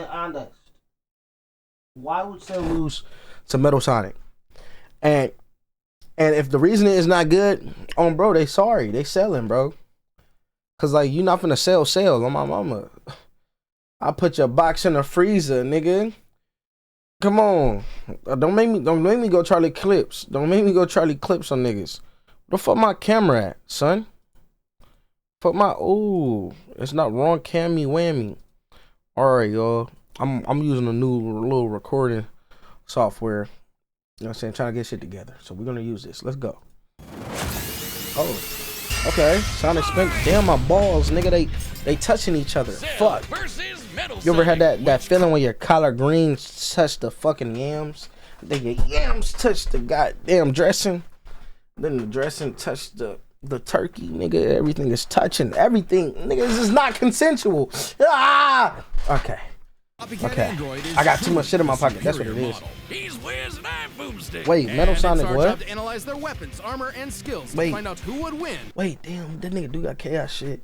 honest. Why would Cell lose to Metal Sonic? And if the reasoning is not good, bro, they sorry. They selling, bro. Cause like you not finna sell on my mama. I put your box in the freezer, nigga. Come on. Don't make me go Charlie Clips. Don't make me go Charlie Clips on niggas. Where the fuck my camera at, son? Put my it's not wrong cammy whammy. Alright, y'all. I'm using a new little recording software. You know what I'm saying? Trying to get shit together. So we're gonna use this. Let's go. Oh. Okay. Sonic spent damn my balls, nigga. They touching each other. Fuck. You ever had that feeling when your collard greens touch the fucking yams? Then your yams touch the goddamn dressing. Then the dressing touch the turkey, nigga. Everything is touching. Everything. Nigga, this is not consensual. Ah! Okay. I got too much shit in my pocket. That's what it is. Wait, Metal Sonic what? To analyze their weapons, armor, and skills to find out who would win. Wait, damn, that nigga do got chaos shit.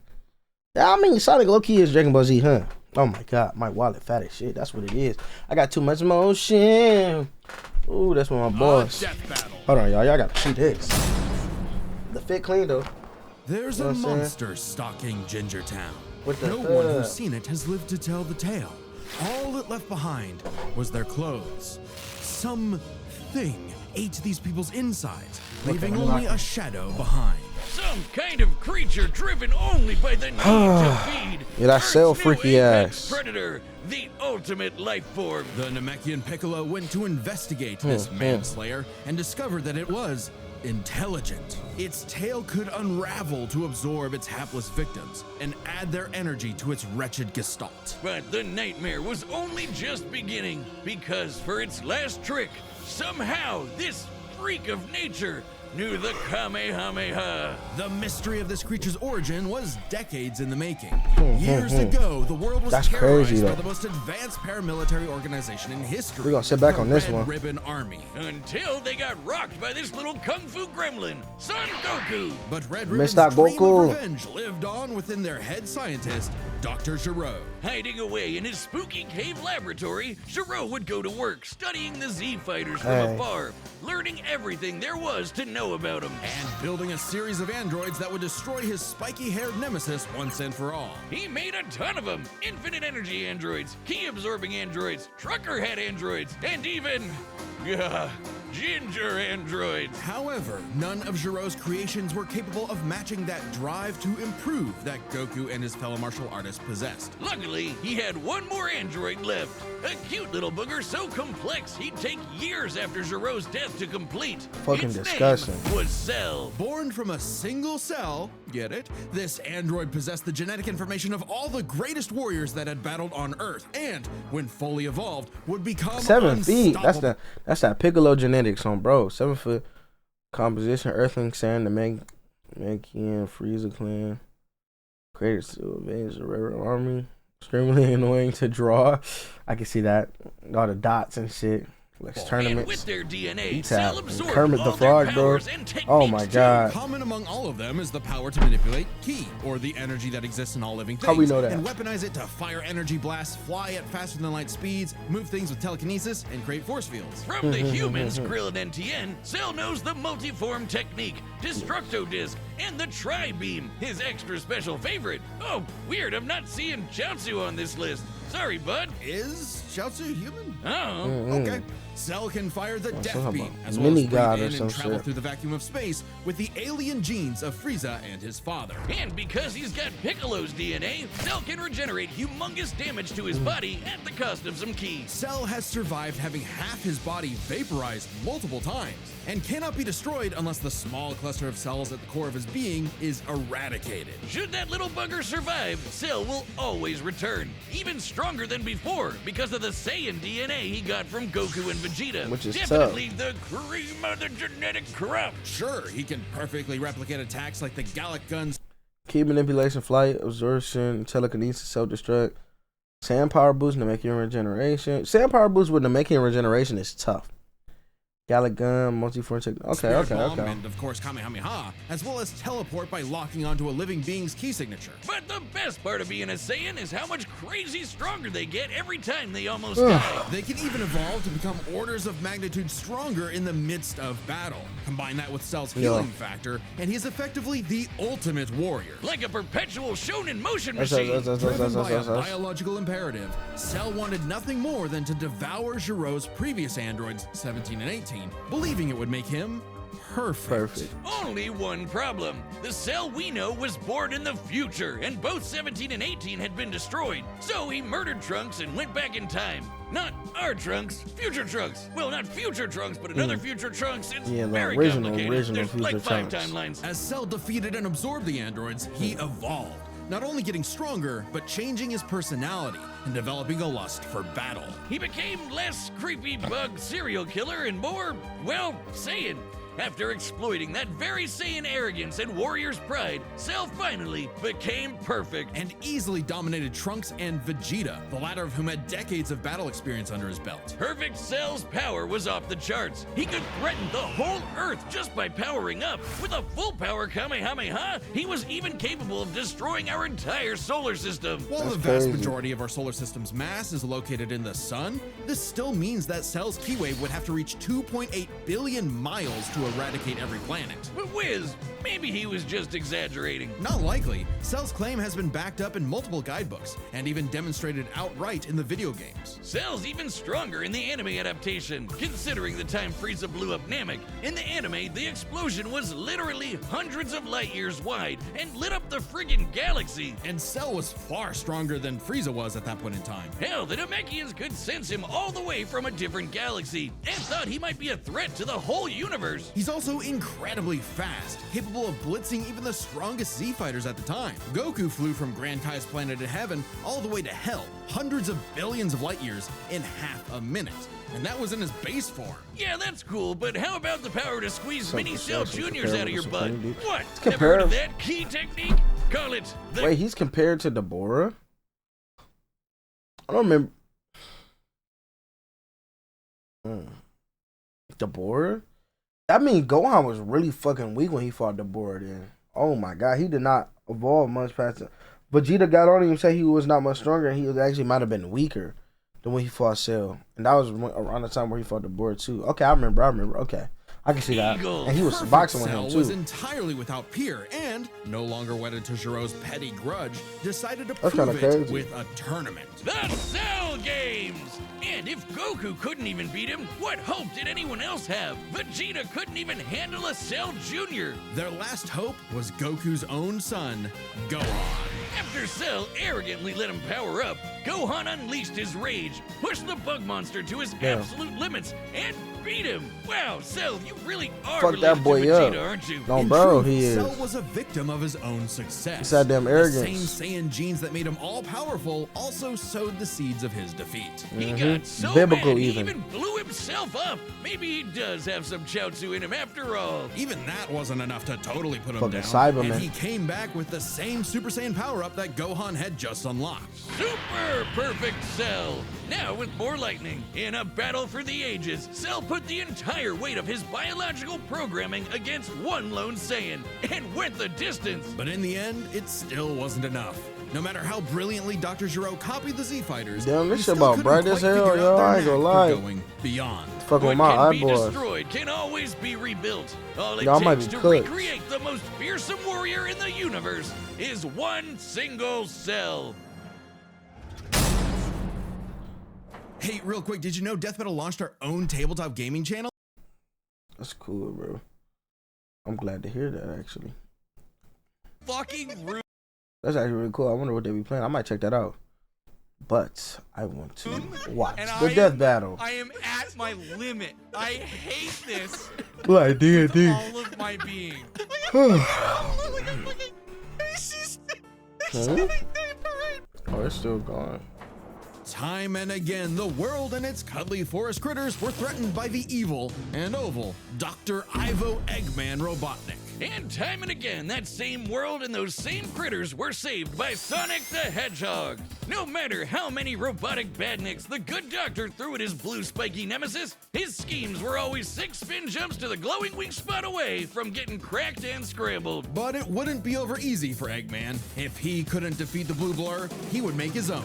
I mean, Sonic low-key is Dragon Ball Z, huh? Oh my god, my wallet fat as shit. That's what it is. I got too much motion. Ooh, that's what my boss. Hold on, y'all gotta see this. The fit clean though. There's a monster stalking Ginger Town. No one who's seen it has lived to tell the tale. All it left behind was their clothes. Something ate these people's insides, leaving only a shadow behind. Some kind of creature driven only by the need to feed. Yeah, that Cell freaky ass. Predator, the ultimate life form. The Namekian Piccolo went to investigate this manslayer and discovered that it was intelligent. Its tail could unravel to absorb its hapless victims and add their energy to its wretched gestalt. But the nightmare was only just beginning, because for its last trick, somehow this freak of nature knew the Kamehameha. The mystery of this creature's origin was decades in the making. Years ago, the world was terrorized by the most advanced paramilitary organization in history. We're gonna sit back on this one. Red Ribbon Army. Until they got rocked by this little kung fu gremlin, Son Goku. But Red Ribbon's dream Goku. of revenge lived on within their head scientist, Dr. Gero. Hiding away in his spooky cave laboratory, Gero would go to work studying the Z fighters from afar, learning everything there was to know about him. And building a series of androids that would destroy his spiky-haired nemesis once and for all. He made a ton of them. Infinite energy androids, key-absorbing androids, trucker head androids, and even... ginger androids. However, none of Gero's creations were capable of matching that drive to improve that Goku and his fellow martial artists possessed. Luckily, he had one more android left. A cute little booger so complex he'd take years after Gero's death to complete. Fucking disgusting. Name was Cell. Born from a single cell, get it? This android possessed the genetic information of all the greatest warriors that had battled on Earth, and when fully evolved, would become 7 feet. unstoppable. That's that Piccolo genetics on bro. 7 foot composition, Earthling, Sand, the Namekian, Frieza clan, created to avenge the Red Army. Extremely annoying to draw. I can see that. All the dots and shit. Like tournaments. And with their DNA, Cell absorbed Kermit the all their Frog, bro. powers and Oh my techniques god. Common among all of them is the power to manipulate ki, or the energy that exists in all living things. How we know that? And weaponize it to fire energy blasts, fly at faster than light speeds, move things with telekinesis, and create force fields. From the humans, Krillin and Tien, Cell knows the multiform technique, Destructo Disc, and the Tri-Beam, his extra special favorite. Oh, weird, I'm not seeing Chaozu on this list. Sorry, bud. Is Chaozu human? Oh. Okay. Cell can fire the Death something Beam, about as well as mini god breathe or in some and travel shit. through the vacuum of space with the alien genes of Frieza and his father. And because he's got Piccolo's DNA, Cell can regenerate humongous damage to his body at the cost of some keys. Cell has survived having half his body vaporized multiple times, and cannot be destroyed unless the small cluster of cells at the core of his being is eradicated. Should that little bugger survive, Cell will always return, even stronger than before because of the Saiyan DNA he got from Goku and Vegeta. Which is definitely the cream of the genetic crop. Sure, he can perfectly replicate attacks like the Gallic guns. Key manipulation, flight, absorption, telekinesis, self-destruct, sand power boost, Namekian regeneration. Sand power boost with Namekian regeneration is tough. Gallic gun, multi-form technique. Okay, Spirit okay, Bomb, okay. and of course Kamehameha, as well as teleport by locking onto a living being's key signature. But the best part of being a Saiyan is how much crazy stronger they get every time they almost die. They can even evolve to become orders of magnitude stronger in the midst of battle. Combine that with Cell's healing factor, and he's effectively the ultimate warrior. Like a perpetual shonen motion That's machine. Driven by a biological imperative, Cell wanted nothing more than to devour Giro's previous androids, 17 and 18, believing it would make him perfect. Only one problem. The Cell we know was born in the future, and both 17 and 18 had been destroyed. So he murdered Trunks and went back in time. Not our Trunks, future Trunks. Well, not future Trunks, but another future Trunks. It's Yeah, the very original complicated. There's future like 5 Trunks. timelines. As Cell defeated and absorbed the androids, he evolved, not only getting stronger, but changing his personality and developing a lust for battle. He became less creepy bug serial killer and more, well, Saiyan. After exploiting that very Saiyan arrogance and warrior's pride, Cell finally became perfect. And easily dominated Trunks and Vegeta, the latter of whom had decades of battle experience under his belt. Perfect Cell's power was off the charts. He could threaten the whole Earth just by powering up. With a full power Kamehameha, he was even capable of destroying our entire solar system. While That's the vast crazy. majority of our solar system's mass is located in the sun, this still means that Cell's key wave would have to reach 2.8 billion miles to eradicate every planet. But Wiz, maybe he was just exaggerating. Not likely. Cell's claim has been backed up in multiple guidebooks and even demonstrated outright in the video games. Cell's even stronger in the anime adaptation, considering the time Frieza blew up Namek. In the anime, the explosion was literally hundreds of light years wide and lit up the friggin' galaxy. And Cell was far stronger than Frieza was at that point in time. Hell, the Namekians could sense him all the way from a different galaxy and thought he might be a threat to the whole universe. He's also incredibly fast, capable of blitzing even the strongest Z fighters at the time. Goku flew from Grand Kai's planet of heaven all the way to hell, hundreds of billions of light years in half a minute. And that was in his base form. Yeah, that's cool, but how about the power to squeeze mini Cell perception Juniors out of your butt? comparable to What? It's Never heard of comparable. that key technique? Call it the Wait, he's compared to Deborah? I don't remember. Deborah? That means Gohan was really fucking weak when he fought Deborah then. Oh my god, he did not evolve much past it. Vegeta got on him and said he was not much stronger. He was actually might have been weaker than when he fought Cell. And that was around the time where he fought Deborah too. Okay, I remember. Okay. I can see that. Eagle. And he was Perfect boxing with Cell him was too. entirely without peer and, no longer wedded to Giro's petty grudge, decided to That's prove kinda it crazy. with a tournament. The Cell Games! And if Goku couldn't even beat him, what hope did anyone else have? Vegeta couldn't even handle a Cell Jr. Their last hope was Goku's own son, Gohan. After Cell arrogantly let him power up, Gohan unleashed his rage, pushed the bug monster to his absolute limits, and beat him. Wow, Cell, you really are Fuck that related boy to Vegeta, up. aren't you? No, In bro, truth, he is. Cell was a victim of his own success. It's that damn arrogance. The same Saiyan genes that made him all-powerful also sowed the seeds of his defeat. He got so Biblical mad he even. even blew himself up. Maybe he does have some Chaozu in him after all. Even that wasn't enough to totally put him Fucking down, Cyberman. and he came back with the same Super Saiyan power-up that Gohan had just unlocked. Super perfect Cell. Now with more lightning. In a battle for the ages, Cell put the entire weight of his biological programming against one lone Saiyan and went the distance. But in the end, it still wasn't enough. No matter how brilliantly Dr. Gero copied the Z Fighters, Damn, this he shit still about couldn't bright quite as hell, figure yo, out their I ain't gonna knack lie. for going beyond. Fucking with What my can be eyeballs. destroyed can always be rebuilt. All it Y'all might takes be to cooked. recreate the most fearsome warrior in the universe is one single Cell. Hey, real quick, did you know Death Metal launched our own tabletop gaming channel? That's cool, bro. I'm glad to hear that, actually. Fucking rude. That's actually really cool. I wonder what they be playing. I might check that out. But I want to watch And the death battle. I am at my limit. I hate this Like with all of my being. Oh, it's still going. Time and again, the world and its cuddly forest critters were threatened by the evil and oval Dr. Ivo Eggman Robotnik. And time and again, that same world and those same critters were saved by Sonic the Hedgehog. No matter how many robotic badniks the good doctor threw at his blue spiky nemesis, his schemes were always 6 spin jumps to the glowing weak spot away from getting cracked and scrambled. But it wouldn't be over easy for Eggman. If he couldn't defeat the blue blur, he would make his own,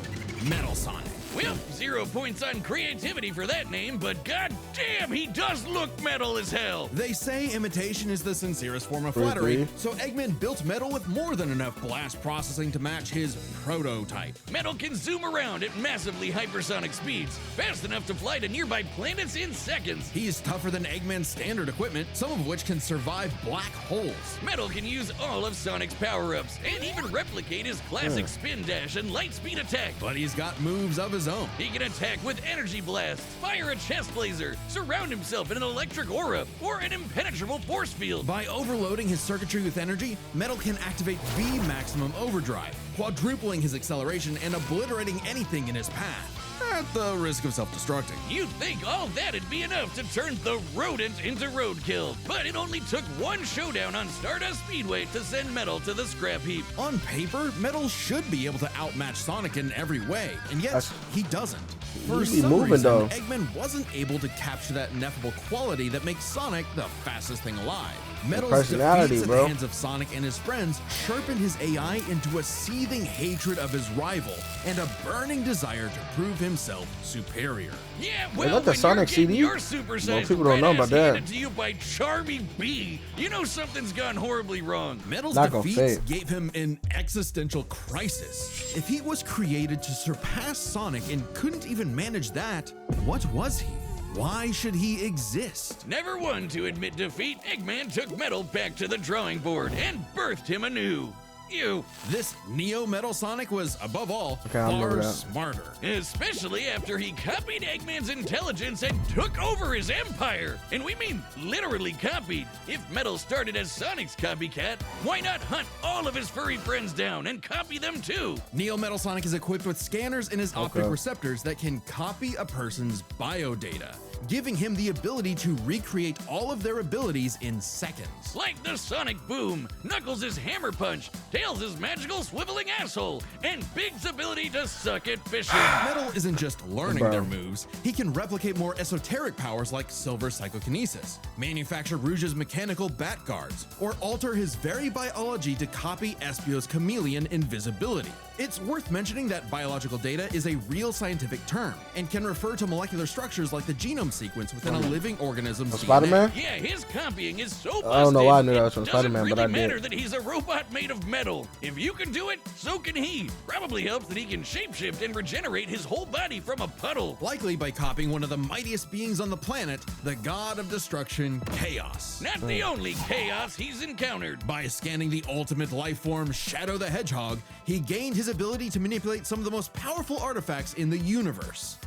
Metal Sonic. Well, 0 points on creativity for that name, but god damn, he does look metal as hell. They say imitation is the sincerest form of flattery, so Eggman built Metal with more than enough blast processing to match his prototype. Metal can zoom around at massively hypersonic speeds, fast enough to fly to nearby planets in seconds. He's tougher than Eggman's standard equipment, some of which can survive black holes. Metal can use all of Sonic's power-ups, and even replicate his classic spin dash and light speed attack. But he's got moves of his own. He can attack with energy blasts, fire a chest laser, surround himself in an electric aura, or an impenetrable force field. By overloading his circuitry with energy, Metal can activate V maximum overdrive, quadrupling his acceleration and obliterating anything in his path, at the risk of self-destructing. You'd think all that'd be enough to turn the rodent into roadkill, but it only took one showdown on Stardust Speedway to send Metal to the scrap heap. On paper, Metal should be able to outmatch Sonic in every way, and yet he doesn't. For He be some moving, reason, though. Eggman wasn't able to capture that ineffable quality that makes Sonic the fastest thing alive. Metal's personality, defeats at bro. the hands of Sonic and his friends sharpened his AI into a seething hatred of his rival and a burning desire to prove himself superior. Yeah, Is well, that the when Sonic you're getting CD? your supersized people don't know about red ass that. handed to you by Charmy B, you know something's gone horribly wrong. Metal's Not gonna defeats fit. gave him an existential crisis. If he was created to surpass Sonic and couldn't even manage that, what was he? Why should he exist? Never one to admit defeat, Eggman took Metal back to the drawing board and birthed him anew. You. This Neo Metal Sonic was, above all, Okay, I remember far that. smarter. Especially after he copied Eggman's intelligence and took over his empire. And we mean literally copied. If Metal started as Sonic's copycat, why not hunt all of his furry friends down and copy them too? Neo Metal Sonic is equipped with scanners in his optic receptors that can copy a person's biodata, giving him the ability to recreate all of their abilities in seconds. Like the Sonic Boom, Knuckles' Hammer Punch, Tails' magical swiveling asshole, and Big's ability to suck at fishing. Metal isn't just learning Bro. their moves, he can replicate more esoteric powers like Silver Psychokinesis, manufacture Rouge's mechanical bat guards, or alter his very biology to copy Espio's chameleon invisibility. It's worth mentioning that biological data is a real scientific term and can refer to molecular structures like the genome sequence within a living organism's DNA. Spider-Man? Yeah, his copying is so busted, I don't know why I knew that was from it doesn't Spider-Man, really but I matter did. that he's a robot made of metal. If you can do it, so can he. Probably helps that he can shapeshift and regenerate his whole body from a puddle. Likely by copying one of the mightiest beings on the planet, the god of destruction, Chaos. Not the only chaos he's encountered. By scanning the ultimate life form, Shadow the Hedgehog, he gained his ability to manipulate some of the most powerful artifacts in the universe.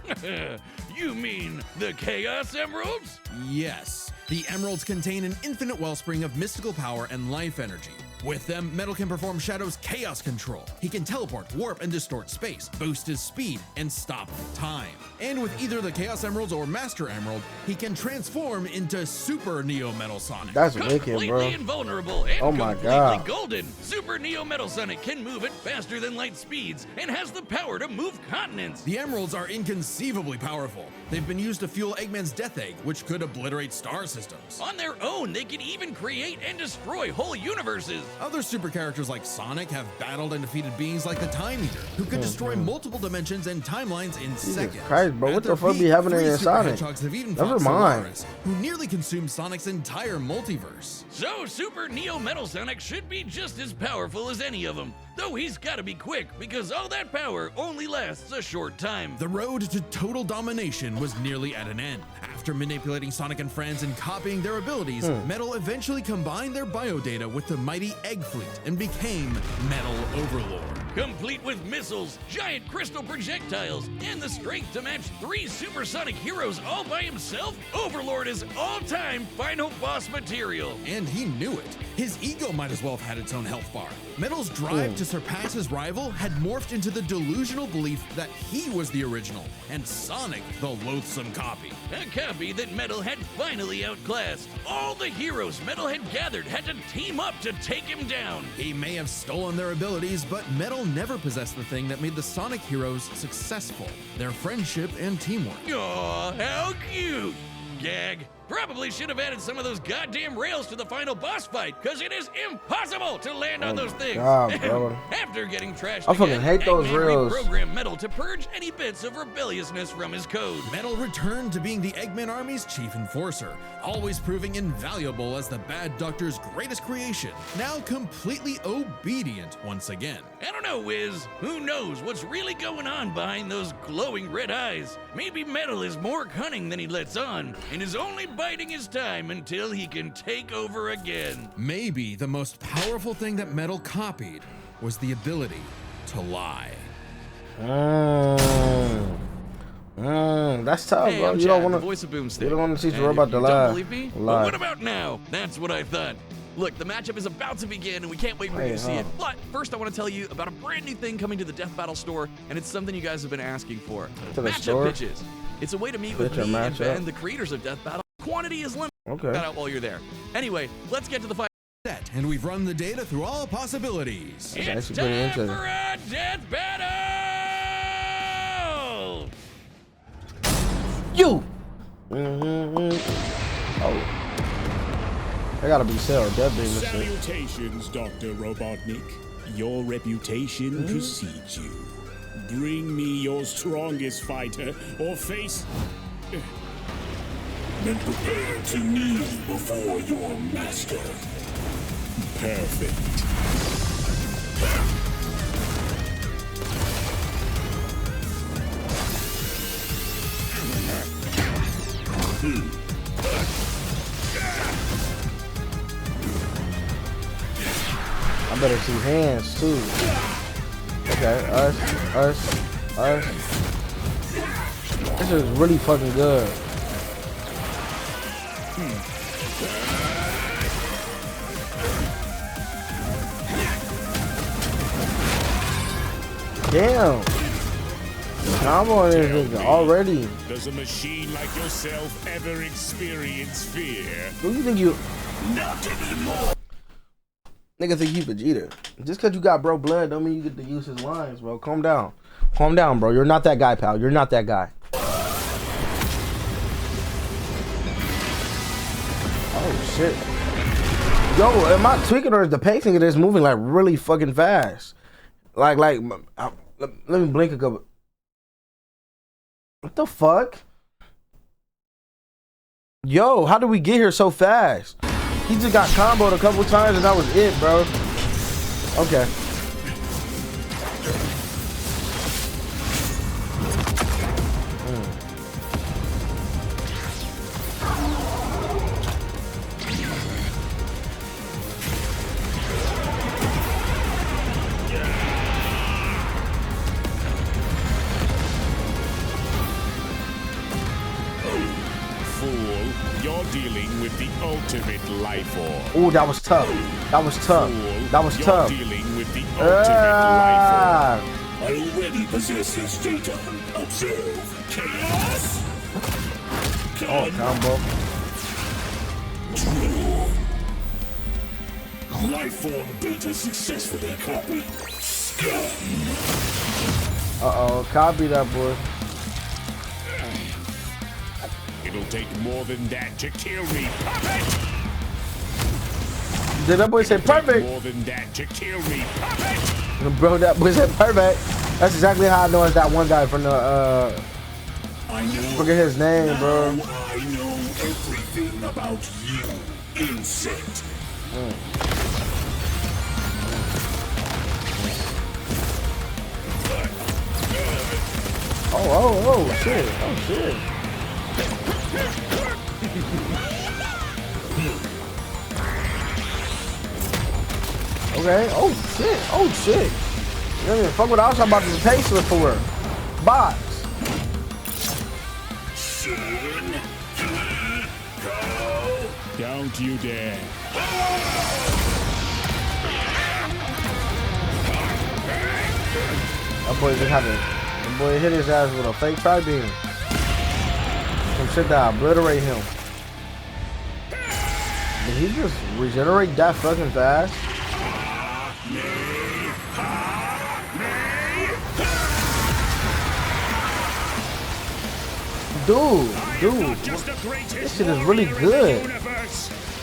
You mean the Chaos Emeralds? Yes, the emeralds contain an infinite wellspring of mystical power and life energy. With them, Metal can perform Shadow's chaos control. He can teleport, warp, and distort space, boost his speed, and stop time. And with either the Chaos Emeralds or Master Emerald, he can transform into Super Neo Metal Sonic. That's wicked, Completely bro. invulnerable and Oh my completely God. golden. Super Neo Metal Sonic can move at faster than light speeds and has the power to move continents. The emeralds are inconceivably powerful. They've been used to fuel Eggman's Death Egg, which could obliterate star systems. On their own, they can even create and destroy whole universes. Other super characters like Sonic have battled and defeated beings like the Time Eater, who could destroy multiple dimensions and timelines in seconds. Christ, bro, At what the their fuck be peak, happening 3 in super Sonic? Hedgehogs have even Never fought mind. Solaris, who nearly consumed Sonic's entire multiverse. So Super Neo Metal Sonic should be just as powerful as any of them. Though he's gotta be quick, because all that power only lasts a short time. The road to total domination was nearly at an end. After manipulating Sonic and friends and copying their abilities, Metal eventually combined their biodata with the mighty Egg Fleet and became Metal Overlord. complete with missiles, giant crystal projectiles, and the strength to match 3 supersonic heroes all by himself, Overlord is all-time final boss material. And he knew it. His ego might as well have had its own health bar. Metal's drive to surpass his rival had morphed into the delusional belief that he was the original, and Sonic the loathsome copy. A copy that Metal had finally outclassed. All the heroes Metal had gathered had to team up to take him down. He may have stolen their abilities, but Metal never possessed the thing that made the Sonic heroes successful: their friendship and teamwork. Aw, how cute! Gag. Probably should have added some of those goddamn rails to the final boss fight, because it is impossible to land on those things. God, bro. After getting trashed I fucking again, hate those Eggman rails. reprogrammed Metal to purge any bits of rebelliousness from his code. Metal returned to being the Eggman Army's chief enforcer, always proving invaluable as the Bad Doctor's greatest creation, now completely obedient once again. I don't know, Wiz. Who knows what's really going on behind those glowing red eyes? Maybe Metal is more cunning than he lets on, and is only biding his time until he can take over again. Maybe the most powerful thing that Metal copied was the ability to lie. That's tough, Hey, bro. I'm You don't Chad, want the to. voice of Boomstick. You don't want to teach And her about if the you lie. don't believe me? Lie. Well, what about now? That's what I thought. Look, the matchup is about to begin, and we can't wait for you to see it. But first, I want to tell you about a brand new thing coming to the Death Battle store, and it's something you guys have been asking for. To the Matchup store? pitches. It's a way to meet with Pitch a me and matchup? Ben, the creators of Death Battle. Quantity is limited. Okay. Find out while you're there. Anyway, let's get to the fight. Set, and we've run the data through all possibilities. It's actually pretty time interesting. for a Death Battle! You. Oh. I gotta be Cell or Death Beam. This shit. Salutations, Dr. Robotnik. Your reputation precedes you. Bring me your strongest fighter, or face... Then prepare to kneel before your master. Perfect. I better see hands too. Okay, us. This is really fucking good. Damn. Combo on this nigga already. Does a machine like yourself ever experience fear? Who you think you? Not anymore. Nigga think you Vegeta. Just cause you got bro blood don't mean you get to use his lines, bro. Calm down. Calm down, bro. You're not that guy, pal. You're not that guy. Oh shit. Yo, am I tweaking or is the pacing of this moving like really fucking fast? Like, let me blink a couple. What the fuck? Yo, how did we get here so fast? He just got comboed a couple times and that was it, bro. Okay. You're dealing with the ultimate life form. Ooh, that was tough. That was tough. That was You're tough. dealing with the ultimate life Ah. form. I already possess his data. Observe. Chaos. Oh, combo. Life form beta successfully copied. Scum. Uh-oh, copy that, boy. It'll take more than that to kill me. Perfect. Did that boy say perfect? More than that to kill me. Perfect. Bro, that boy said perfect. That's exactly how I know it's that one guy from the, I know. forget his name, bro. Now I know everything about you, insect. Oh, shit. Oh, shit. Okay. Oh, shit. Oh, shit. You don't even fuck with. I was talking about the tasteless for her. Box. Soon. Go. Don't you dare. That boy just had to. That boy hit his ass with a fake tri-beam. Some shit that obliterate him. Did he just regenerate that fucking fast? Dude, this shit is really good.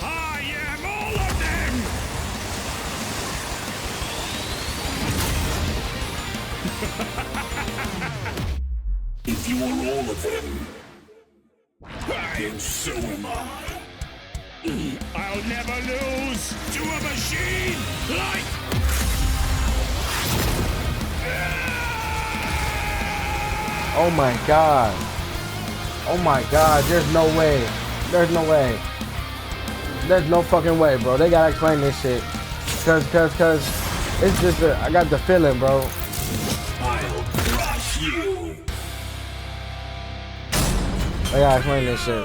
I am all of them. If you are all of them, then so am I. I'll never lose to a machine like... Oh my god. Oh my god, there's no way. There's no way. There's no fucking way, bro. They gotta explain this shit. Cause it's just, I got the feeling, bro. I'll crush you. They gotta explain this shit.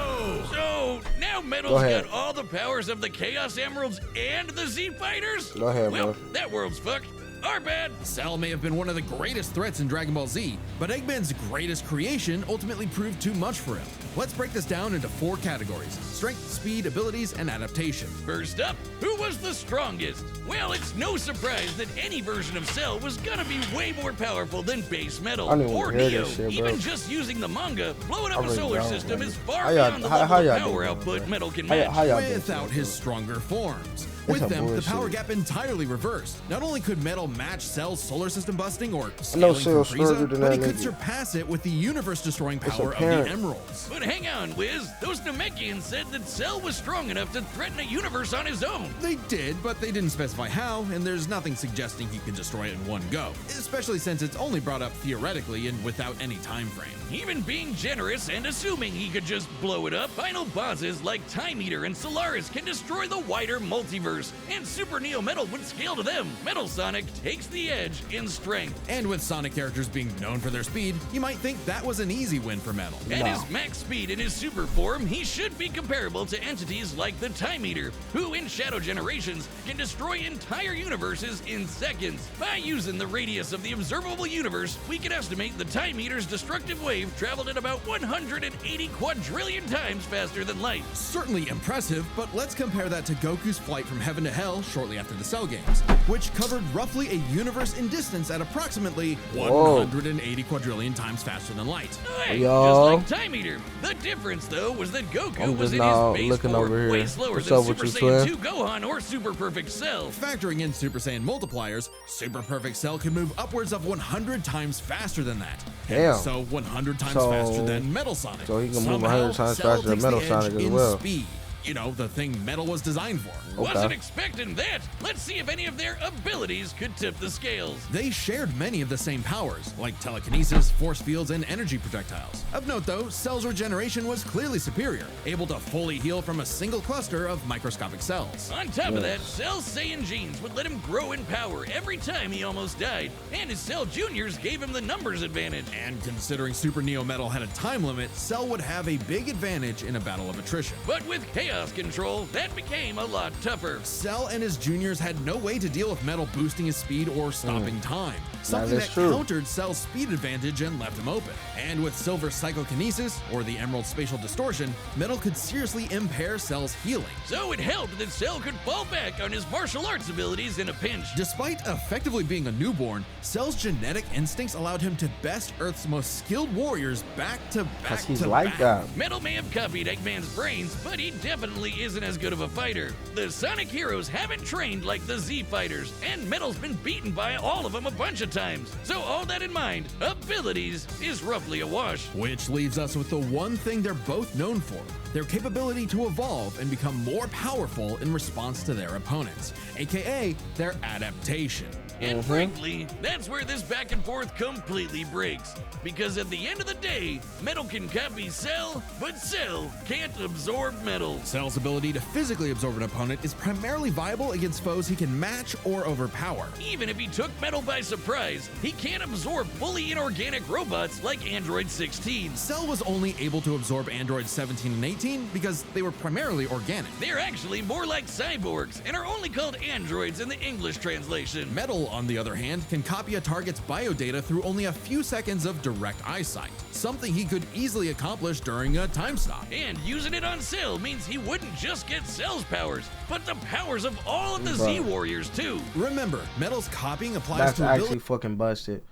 So now Metal's got all the powers of the Chaos Emeralds and the Z Fighters? Go ahead, well, bro. that world's fucked. Our bad. Cell may have been one of the greatest threats in Dragon Ball Z, but Eggman's greatest creation ultimately proved too much for him. Let's break this down into 4 categories: strength, speed, abilities, and adaptation. First up, who was the strongest? Well, it's no surprise that any version of Cell was gonna be way more powerful than base Metal I don't even or hear Neo. this shit, bro. Even just using the manga, blowing up I a really solar don't, system man. is far How y'all- beyond the how level y'all of power doing, output bro? Metal can How match. y'all doing, Without his bro? stronger forms. It's With some them, the bullshit. power gap entirely reversed. Not only could Metal match Cell's solar system busting or know scaling from Cell's stronger Frieza, than but he that could nigga. surpass it with the universe-destroying power of apparent. the Emeralds. But hang on, Wiz. Those Namekians said that Cell was strong enough to threaten a universe on his own. They did, but they didn't specify how, and there's nothing suggesting he can destroy it in one go, especially since it's only brought up theoretically and without any time frame. Even being generous and assuming he could just blow it up, final bosses like Time Eater and Solaris can destroy the wider multiverse, and Super Neo Metal would scale to them. Metal Sonic takes the edge in strength. And with Sonic characters being known for their speed, you might think that was an easy win for Metal. At his max speed in his super form, he should be comparable to entities like the Time Eater, who in Shadow Generations can destroy entire universes in seconds. By using the radius of the observable universe, we can estimate the Time Eater's destructive wave traveled at about 180 quadrillion times faster than light. Certainly impressive, but let's compare that to Goku's flight from heaven to hell shortly after the Cell games, which covered roughly a universe in distance at approximately 180 quadrillion times faster than light. Hey, Yo. just like Time Eater. The difference, though, was that Goku I'm was just in now his base looking form, over here. way slower What's than up with Super you, Saiyan twin? 2 Gohan or Super Perfect Cell. Factoring in Super Saiyan multipliers, Super Perfect Cell can move upwards of 100 times faster than that. Damn. So 100 times So- faster than Metal Sonic. so he can move Somehow, 100 times Cell faster than takes Metal the edge Sonic as in well. Speed. You know, the thing Metal was designed for. Wasn't expecting that. Let's see if any of their abilities could tip the scales. They shared many of the same powers, like telekinesis, force fields, and energy projectiles. Of note though, Cell's regeneration was clearly superior, able to fully heal from a single cluster of microscopic cells. On top of that, Cell's Saiyan genes would let him grow in power every time he almost died, and his Cell Juniors gave him the numbers advantage. And considering Super Neo Metal had a time limit, Cell would have a big advantage in a battle of attrition. But with Chaos Control, that became a lot tougher. Cell and his juniors had no way to deal with Metal boosting his speed or stopping time, something That is that true. countered Cell's speed advantage and left him open. And with Silver's psychokinesis, or the Emerald spatial distortion, Metal could seriously impair Cell's healing. So it helped that Cell could fall back on his martial arts abilities in a pinch. Despite effectively being a newborn, Cell's genetic instincts allowed him to best Earth's most skilled warriors back to back 'Cause he's to like back. that. Metal may have copied Eggman's brains, but he definitely isn't as good of a fighter. The Sonic heroes haven't trained like the Z fighters, and Metal's been beaten by all of them a bunch of times. So all that in mind, abilities is roughly a wash. Which leaves us with the one thing they're both known for, their capability to evolve and become more powerful in response to their opponents, aka their adaptation. And frankly, that's where this back and forth completely breaks. Because at the end of the day, Metal can copy Cell, but Cell can't absorb Metal. Cell's ability to physically absorb an opponent is primarily viable against foes he can match or overpower. Even if he took Metal by surprise, he can't absorb fully inorganic robots like Android 16. Cell was only able to absorb Android 17 and 18 because they were primarily organic. They're actually more like cyborgs and are only called androids in the English translation. Metal, on the other hand, can copy a target's biodata through only a few seconds of direct eyesight, something he could easily accomplish during a time stop. And using it on Cell means he wouldn't just get Cell's powers, but the powers of all of the Z Warriors too. Remember, Metal's copying applies That's to actually ability. fucking busted.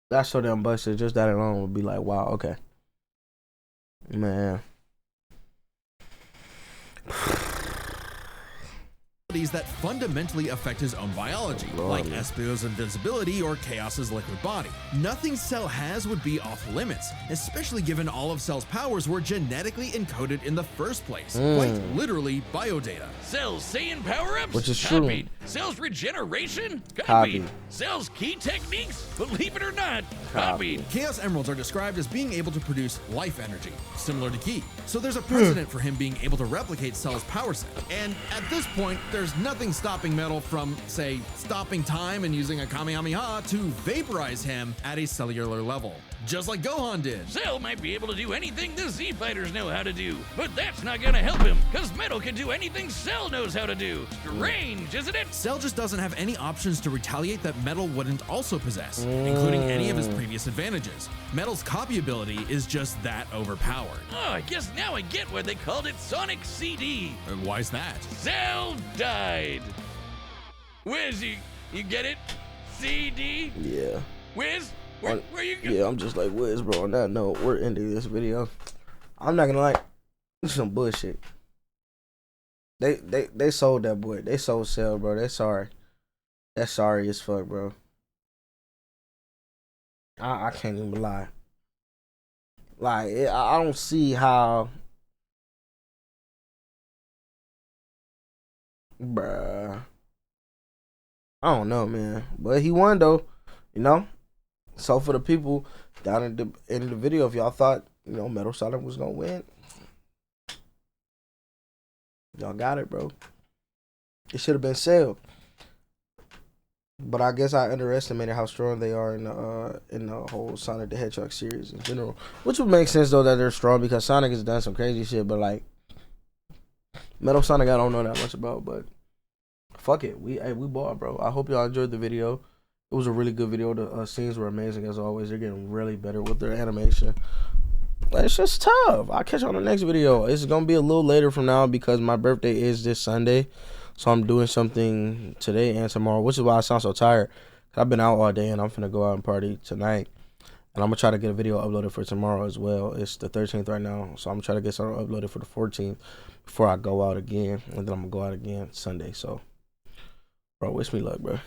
That's so damn busted. Just that alone would be like, wow, okay. Man. That fundamentally affect his own biology, like Espio's invincibility or Chaos's liquid body. Nothing Cell has would be off limits, especially given all of Cell's powers were genetically encoded in the first place. Quite literally biodata. Cell's Saiyan power-ups? Which is copied. true. Cell's regeneration? Copied. Copied. Cell's key techniques? Believe it or not, copied. Chaos Emeralds are described as being able to produce life energy, similar to Ki. So there's a precedent for him being able to replicate Cell's power set. And at this point, there's nothing stopping Metal from, say, stopping time and using a Kamehameha to vaporize him at a cellular level, just like Gohan did. Cell might be able to do anything the Z Fighters know how to do, but that's not gonna help him, cause Metal can do anything Cell knows how to do. Strange, isn't it? Cell just doesn't have any options to retaliate that Metal wouldn't also possess, including any of his previous advantages. Metal's copy ability is just that overpowered. Oh, I guess now I get why they called it Sonic CD. And why's that? Cell died. Wiz, you get it? CD? Yeah. Wiz? Where you go? Yeah, I'm just like, Wiz, bro. On that note, we're ending this video. I'm not gonna lie, this is some bullshit. They sold that boy. They sold Cell, bro. They sorry. That's sorry as fuck, bro. I can't even lie. Like, I don't see how. Bruh. I don't know, man. But he won, though. You know? So, for the people down in the video, if y'all thought, Metal Sonic was going to win, y'all got it, bro. It should have been Cell. But I guess I underestimated how strong they are in the whole Sonic the Hedgehog series in general. Which would make sense, though, that they're strong because Sonic has done some crazy shit. But, like, Metal Sonic I don't know that much about, but fuck it. We bought, bro. I hope y'all enjoyed the video. It was a really good video. The scenes were amazing as always. They're getting really better with their animation. Like, it's just tough. I'll catch you on the next video. It's going to be a little later from now because my birthday is this Sunday. So I'm doing something today and tomorrow, which is why I sound so tired. I've been out all day and I'm finna go out and party tonight. And I'm gonna try to get a video uploaded for tomorrow as well. It's the 13th right now. So I'm gonna try to get something uploaded for the 14th before I go out again. And then I'm gonna go out again Sunday. So, bro, wish me luck, bro.